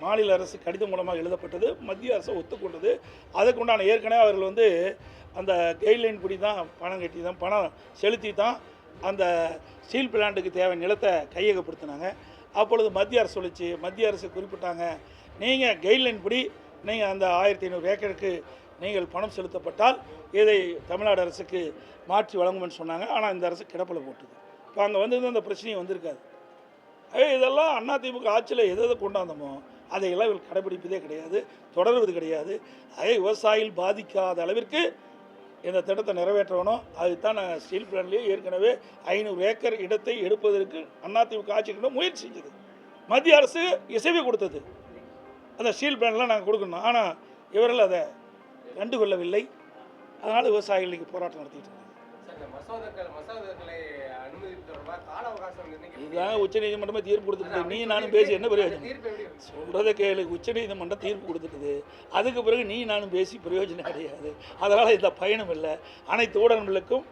மாநில அரசு கடிதம் மூலமாக எழுதப்பட்டது, மத்திய அரசு ஒத்துக்கொண்டது. அதுக்குண்டான ஏற்கனவே அவர்கள் வந்து அந்த கைட்லைன் படி தான் பணம் கட்டி தான் பணம் செலுத்தி தான் அந்த ஸ்டீல் பிளான்ட்டுக்கு தேவையான நிலத்தை கையகப்படுத்தினாங்க. அப்பொழுது மத்திய அரசு சொல்லிச்சு, மத்திய அரசு குறிப்பிட்டாங்க, நீங்கள் கைட்லைன் படி நீங்கள் அந்த 1500 ஏக்கருக்கு நீங்கள் பணம் செலுத்தப்பட்டால் இதை தமிழ்நாடு அரசுக்கு மாற்றி வழங்குமென்னு சொன்னாங்க. ஆனால் இந்த அரசு கிடப்பில் போட்டுது. இப்போ அங்கே வந்து அந்த பிரச்சனையும் வந்திருக்காது. இதெல்லாம் அதிமுக ஆட்சியில் எதை கொண்டாந்தோமோ அதையெல்லாம் இவர்கள் கடைபிடிப்பதே கிடையாது, தொடர்வது கிடையாது. விவசாயிகள் பாதிக்காத அளவிற்கு இந்த திட்டத்தை நிறைவேற்றணும். அதுதான் நான் ஸ்டீல் பிளான்லேயே ஏற்கனவே 500 ஏக்கர் இடத்தை எடுப்பதற்கு அதிமுக ஆட்சிக்கு முயற்சி செஞ்சது. மத்திய அரசு இசைவு கொடுத்தது, அந்த ஸ்டீல் பிளான்லாம் நாங்கள் கொடுக்கணும். ஆனால் இவர்கள் அதை கண்டுகொள்ளவில்லை. அதனால் விவசாயிகள் இன்றைக்கி போராட்டம் நடத்திட்டு இருக்காங்க. இதுதாங்க உச்சநீதிமன்றமே தீர்ப்பு கொடுத்துட்டு, நீ நானும் பேசி என்ன பிரயோஜனம்? சொல்கிறத கேளு, உச்சநீதிமன்றம் தீர்ப்பு கொடுத்துட்டுது. அதுக்கு பிறகு நீ நானும் பேசி பிரயோஜனம் கிடையாது. அதனால் இந்த பயணம் இல்லை. அனைத்து ஊடகங்களுக்கும்